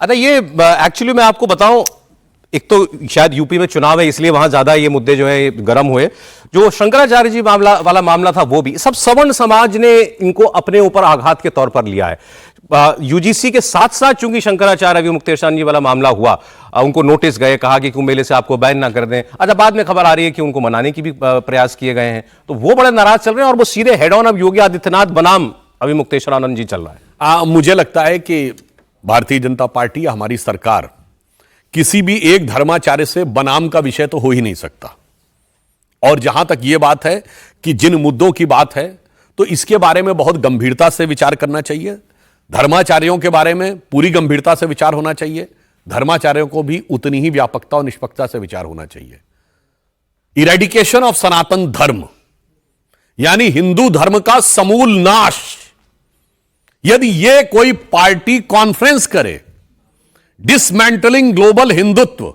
अच्छा, ये एक्चुअली मैं आपको बताऊं, एक तो शायद यूपी में चुनाव है इसलिए वहां ज्यादा ये मुद्दे जो है गर्म हुए। जो शंकराचार्य जी वाला मामला था वो भी सब सवर्ण समाज ने इनको अपने ऊपर आघात के तौर पर लिया है। यूजीसी के साथ साथ चूंकि शंकराचार्य अभी मुक्तेशान जी वाला मामला हुआ, उनको नोटिस गए, कहा कि कुंभ मेले से आपको बैन ना कर दें। अच्छा, बाद में खबर आ रही है कि उनको मनाने की भी प्रयास किए गए हैं, तो वो बड़े नाराज चल रहे हैं और वो सीधे हेड ऑन अब योगी आदित्यनाथ बनाम अभी मुक्तेश्वरानंद जी चल रहा है। मुझे लगता है कि भारतीय जनता पार्टी या हमारी सरकार किसी भी एक धर्माचार्य से बनाम का विषय तो हो ही नहीं सकता। और जहां तक यह बात है कि जिन मुद्दों की बात है, तो इसके बारे में बहुत गंभीरता से विचार करना चाहिए। धर्माचार्यों के बारे में पूरी गंभीरता से विचार होना चाहिए। धर्माचार्यों को भी उतनी ही व्यापकता और निष्पक्षता से विचार होना चाहिए। इरेडिकेशन ऑफ सनातन धर्म यानी हिंदू धर्म का समूल नाश, यदि यह कोई पार्टी कॉन्फ्रेंस करे, डिसमेंटलिंग ग्लोबल हिंदुत्व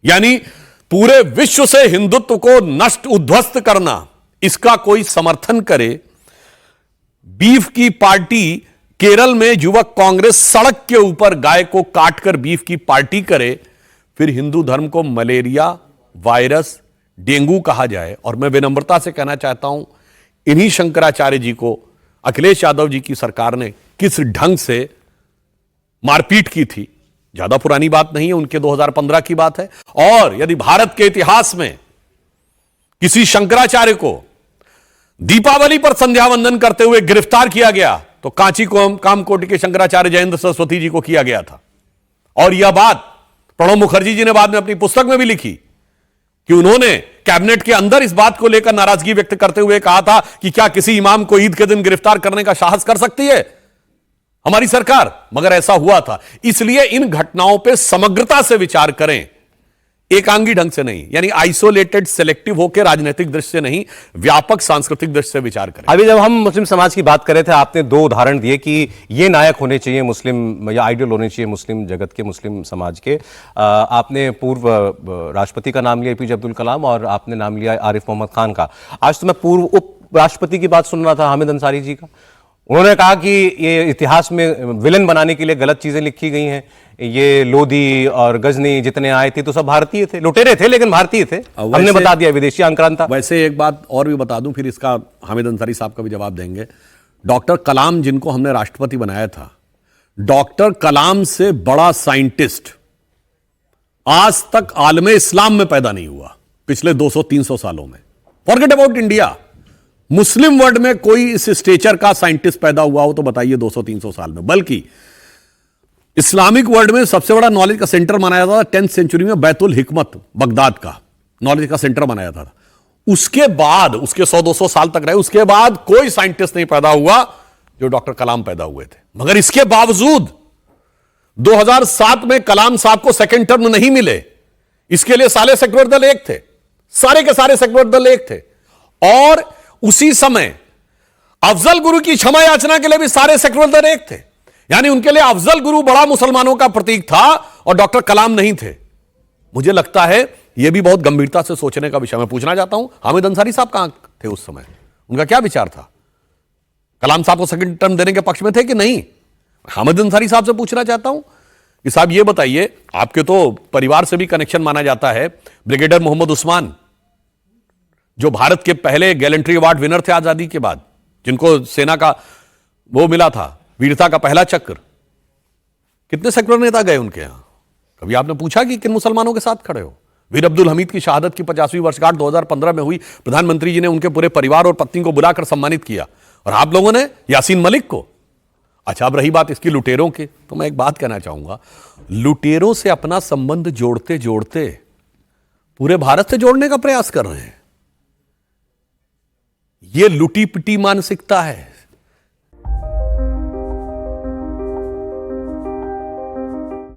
यानी पूरे विश्व से हिंदुत्व को नष्ट उद्ध्वस्त करना, इसका कोई समर्थन करे, बीफ की पार्टी केरल में युवक कांग्रेस सड़क के ऊपर गाय को काटकर बीफ की पार्टी करे, फिर हिंदू धर्म को मलेरिया, वायरस, डेंगू कहा जाए। और मैं विनम्रता से कहना चाहता हूं, इन्हीं शंकराचार्य जी को अखिलेश यादव जी की सरकार ने किस ढंग से मारपीट की थी, ज्यादा पुरानी बात नहीं है, उनके 2015 की बात है। और यदि भारत के इतिहास में किसी शंकराचार्य को दीपावली पर संध्या वंदन करते हुए गिरफ्तार किया गया तो कांची कामकोटि के शंकराचार्य जयेंद्र सरस्वती जी को किया गया था। और यह बात प्रणब मुखर्जी जी ने बाद में अपनी पुस्तक में भी लिखी कि उन्होंने कैबिनेट के अंदर इस बात को लेकर नाराजगी व्यक्त करते हुए कहा था कि क्या किसी इमाम को ईद के दिन गिरफ्तार करने का साहस कर सकती है हमारी सरकार, मगर ऐसा हुआ था। इसलिए इन घटनाओं पर समग्रता से विचार करें, एकांगी ढंग से नहीं, यानी आइसोलेटेड सेलेक्टिव होकर राजनीतिक दृष्टि से नहीं, व्यापक सांस्कृतिक दृष्टि से विचार करें। अभी जब हम मुस्लिम समाज की बात कर रहे थे, आपने दो उदाहरण दिए कि ये नायक होने चाहिए मुस्लिम, या आइडियल होने चाहिए मुस्लिम जगत के, मुस्लिम समाज के। आपने पूर्व राष्ट्रपति का नाम लिया एपीजे अब्दुल कलाम, और आपने नाम लिया आरिफ मोहम्मद खान का। आज तो मैं पूर्व उप राष्ट्रपति की बात सुन रहा था, हामिद अंसारी जी का। उन्होंने कहा कि ये इतिहास में विलेन बनाने के लिए गलत चीजें लिखी गई हैं। ये लोधी और गजनी जितने आए थे तो सब भारतीय थे, लुटेरे थे लेकिन भारतीय थे। हमने बता दिया विदेशी आक्रांता। वैसे एक बात और भी बता दूं, फिर इसका हामिद अंसारी साहब का भी जवाब देंगे। डॉक्टर कलाम जिनको हमने राष्ट्रपति बनाया था, डॉक्टर कलाम से बड़ा साइंटिस्ट आज तक आलमे इस्लाम में पैदा नहीं हुआ पिछले 200-300 सालों में। Forget about India, Muslim world में कोई इस स्टेचर का साइंटिस्ट पैदा हुआ हो तो बताइए 200-300 साल में। बल्कि इस्लामिक वर्ल्ड में सबसे बड़ा नॉलेज का सेंटर माना जाता था 10th सेंचुरी में, बैतुल हिकमत बगदाद का नॉलेज का सेंटर माना जाता था। उसके बाद उसके 100-200 साल तक रहे, उसके बाद कोई साइंटिस्ट नहीं पैदा हुआ जो डॉक्टर कलाम पैदा हुए थे। मगर इसके बावजूद 2007 में कलाम साहब को सेकंड टर्म नहीं मिले। इसके लिए सारे सेक्युलर दल एक थे, सारे के सारे सेक्युलर दल एक थे। और उसी समय अफजल गुरु की क्षमा याचना के लिए भी सारे सेक्युलर दल एक थे। यानी उनके लिए अफजल गुरु बड़ा मुसलमानों का प्रतीक था और डॉक्टर कलाम नहीं थे। मुझे लगता है यह भी बहुत गंभीरता से सोचने का विषय। मैं पूछना चाहता हूं, हामिद अंसारी साहब कहां थे उस समय? उनका क्या विचार था? कलाम साहब को सेकंड टर्म देने के पक्ष में थे कि नहीं? हामिद अंसारी साहब से पूछना चाहता हूं कि साहब ये बताइए, आपके तो परिवार से भी कनेक्शन माना जाता है, ब्रिगेडियर मोहम्मद उस्मान जो भारत के पहले गैलेंट्री अवार्ड विनर थे आजादी के बाद, जिनको सेना का वो मिला था, वीरता का पहला चक्र, कितने सेक्युलर नेता गए उनके यहां? कभी आपने पूछा कि किन मुसलमानों के साथ खड़े हो? वीर अब्दुल हमीद की शहादत की 50वीं वर्षगांठ 2015 में हुई, प्रधानमंत्री जी ने उनके पूरे परिवार और पत्नी को बुलाकर सम्मानित किया, और आप लोगों ने यासीन मलिक को। अच्छा, अब रही बात इसकी लुटेरों की, तो मैं एक बात कहना चाहूंगा, लुटेरों से अपना संबंध जोड़ते जोड़ते पूरे भारत से जोड़ने का प्रयास कर रहे हैं। यह लुटी पिटी मानसिकता है।